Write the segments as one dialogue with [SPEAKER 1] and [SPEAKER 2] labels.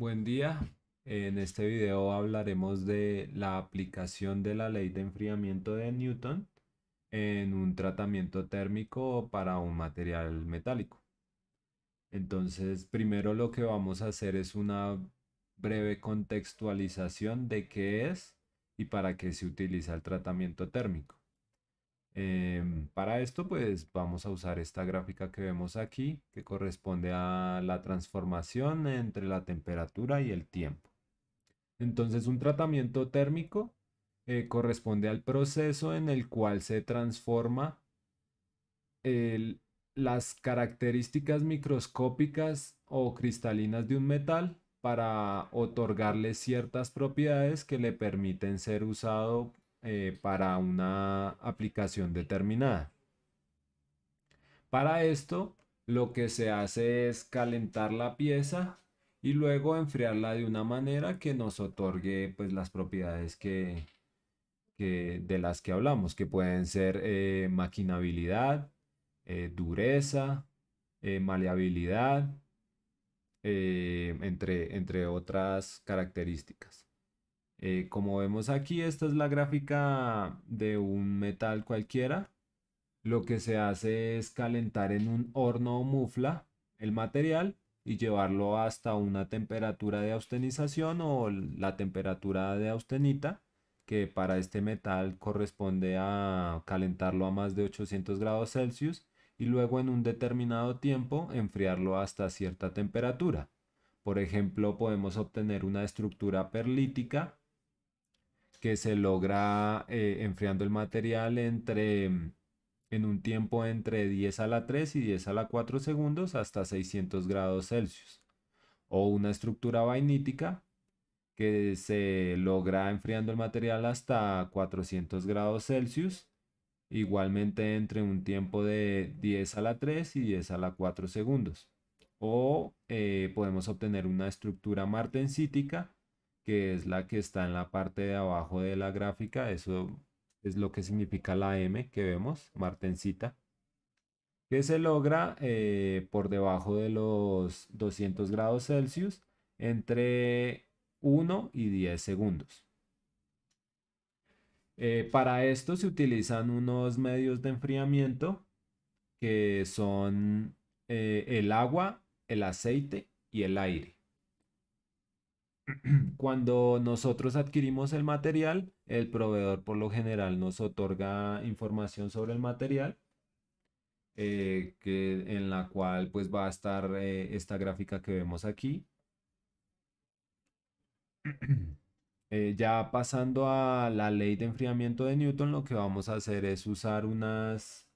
[SPEAKER 1] Buen día. En este video hablaremos de la aplicación de la ley de enfriamiento de Newton en un tratamiento térmico para un material metálico. Entonces, primero lo que vamos a hacer es una breve contextualización de qué es y para qué se utiliza el tratamiento térmico. Para esto, pues vamos a usar esta gráfica que vemos aquí, que corresponde a la transformación entre la temperatura y el tiempo. Entonces, un tratamiento térmico corresponde al proceso en el cual se transforma el- las características microscópicas o cristalinas de un metal para otorgarle ciertas propiedades que le permiten ser usado para una aplicación determinada. Para esto, lo que se hace es calentar la pieza y luego enfriarla de una manera que nos otorgue pues las propiedades de las que hablamos, que pueden ser maquinabilidad, dureza, maleabilidad, entre otras características. Como vemos aquí, esta es la gráfica de un metal cualquiera. Lo que se hace es calentar en un horno o mufla el material y llevarlo hasta una temperatura de austenización o la temperatura de austenita, que para este metal corresponde a calentarlo a más de 800 grados Celsius y luego en un determinado tiempo enfriarlo hasta cierta temperatura. Por ejemplo, podemos obtener una estructura perlítica que se logra enfriando el material en un tiempo entre 10 a la 3 y 10 a la 4 segundos hasta 600 grados Celsius. O una estructura vainítica que se logra enfriando el material hasta 400 grados Celsius, igualmente entre un tiempo de 10 a la 3 y 10 a la 4 segundos. O podemos obtener una estructura martensítica, que es la que está en la parte de abajo de la gráfica. Eso es lo que significa la M que vemos, martensita, que se logra por debajo de los 200 grados Celsius entre 1 y 10 segundos. Para esto se utilizan unos medios de enfriamiento que son el agua, el aceite y el aire. Cuando nosotros adquirimos el material, el proveedor por lo general nos otorga información sobre el material, en la cual pues va a estar esta gráfica que vemos aquí. Ya pasando a la ley de enfriamiento de Newton, lo que vamos a hacer es usar unos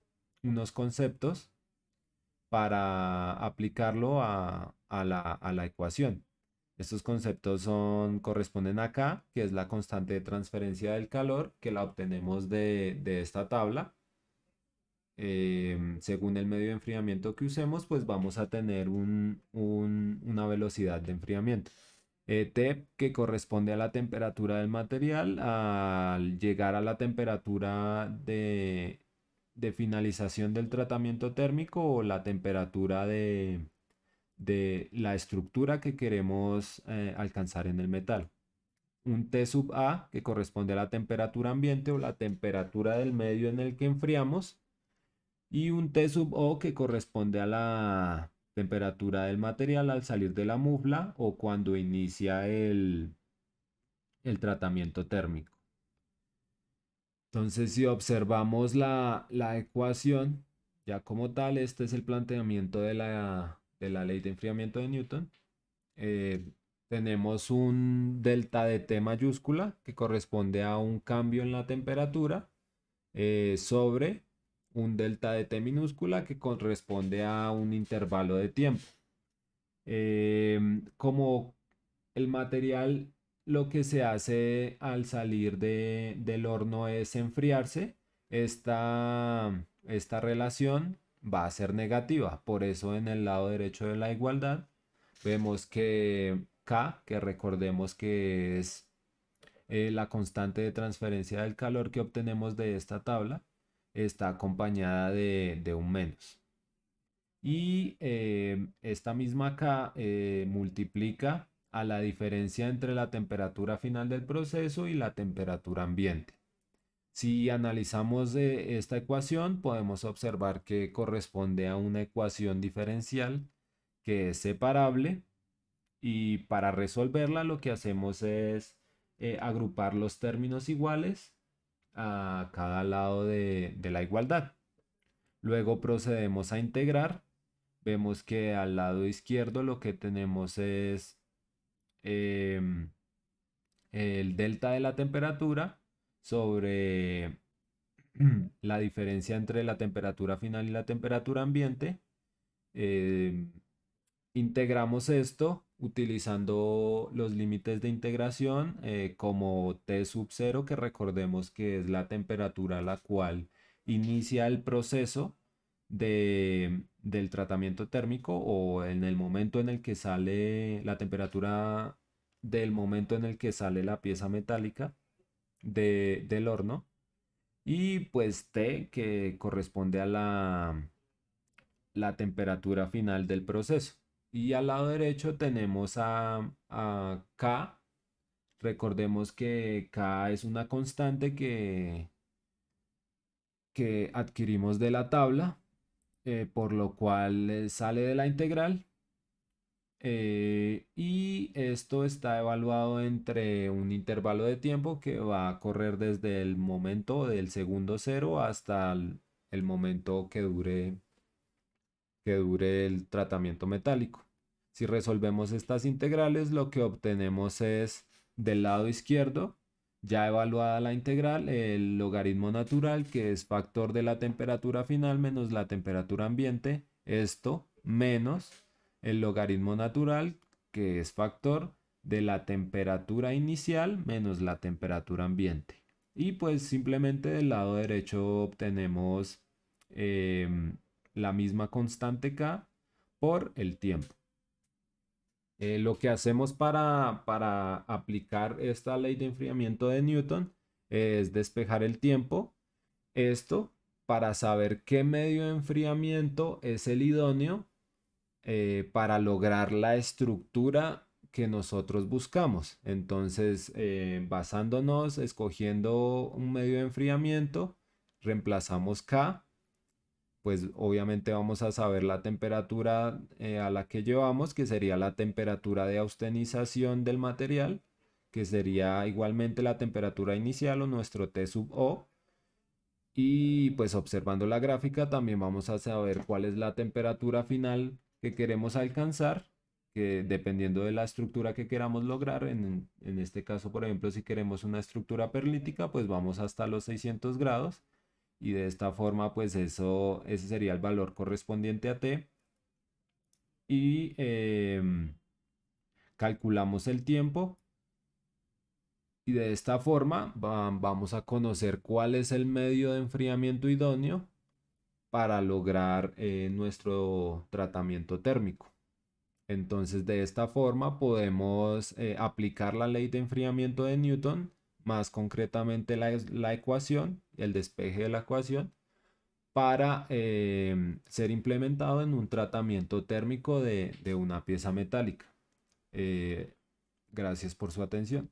[SPEAKER 1] conceptos para aplicarlo a la ecuación. Estos conceptos corresponden acá, que es la constante de transferencia del calor, que la obtenemos de esta tabla. Según el medio de enfriamiento que usemos, pues vamos a tener una velocidad de enfriamiento. T, que corresponde a la temperatura del material, al llegar a la temperatura de finalización del tratamiento térmico o la temperatura de la estructura que queremos alcanzar en el metal. Un T sub A, que corresponde a la temperatura ambiente o la temperatura del medio en el que enfriamos. Y un T sub O, que corresponde a la temperatura del material al salir de la mufla o cuando inicia el tratamiento térmico. Entonces, si observamos la ecuación, ya como tal, este es el planteamiento de la ley de enfriamiento de Newton. Eh, Tenemos un delta de T mayúscula que corresponde a un cambio en la temperatura sobre un delta de T minúscula que corresponde a un intervalo de tiempo. Como el material, lo que se hace al salir del horno es enfriarse, esta relación va a ser negativa. Por eso en el lado derecho de la igualdad vemos que K, que recordemos que es la constante de transferencia del calor que obtenemos de esta tabla, está acompañada de un menos. Y esta misma K multiplica a la diferencia entre la temperatura final del proceso y la temperatura ambiente. Si analizamos esta ecuación, podemos observar que corresponde a una ecuación diferencial que es separable, y para resolverla lo que hacemos es agrupar los términos iguales a cada lado de la igualdad. Luego procedemos a integrar. Vemos que al lado izquierdo lo que tenemos es em, el delta de la temperatura sobre la diferencia entre la temperatura final y la temperatura ambiente. Em, Integramos esto utilizando los límites de integración como T sub 0, que recordemos que es la temperatura a la cual inicia el proceso del tratamiento térmico, o en el momento en el que sale la temperatura del momento en el que sale la pieza metálica del horno. Y pues T, que corresponde a la temperatura final del proceso. Y al lado derecho tenemos a K. Recordemos que K es una constante que adquirimos de la tabla, por lo cual sale de la integral. Y esto está evaluado entre un intervalo de tiempo que va a correr desde el momento del segundo cero hasta el momento que dure el tratamiento metálico. Si resolvemos estas integrales, lo que obtenemos es, del lado izquierdo, ya evaluada la integral, el logaritmo natural, que es factor de la temperatura final menos la temperatura ambiente, esto menos el logaritmo natural, que es factor de la temperatura inicial menos la temperatura ambiente. Y pues simplemente del lado derecho obtenemos la misma constante K por el tiempo. Lo que hacemos para aplicar esta ley de enfriamiento de Newton es despejar el tiempo. Esto para saber qué medio de enfriamiento es el idóneo para lograr la estructura que nosotros buscamos. Entonces, basándonos, escogiendo un medio de enfriamiento, reemplazamos K. Pues obviamente vamos a saber la temperatura a la que llevamos, que sería la temperatura de austenización del material, que sería igualmente la temperatura inicial o nuestro T sub O. Y pues observando la gráfica también vamos a saber cuál es la temperatura final que queremos alcanzar, que dependiendo de la estructura que queramos lograr, en este caso, por ejemplo, si queremos una estructura perlítica, pues vamos hasta los 600 grados. Y de esta forma, pues ese sería el valor correspondiente a T. Y calculamos el tiempo. Y de esta forma vamos a conocer cuál es el medio de enfriamiento idóneo para lograr nuestro tratamiento térmico. Entonces, de esta forma podemos aplicar la ley de enfriamiento de Newton, más concretamente la ecuación, el despeje de la ecuación, para ser implementado en un tratamiento térmico de una pieza metálica. Gracias por su atención.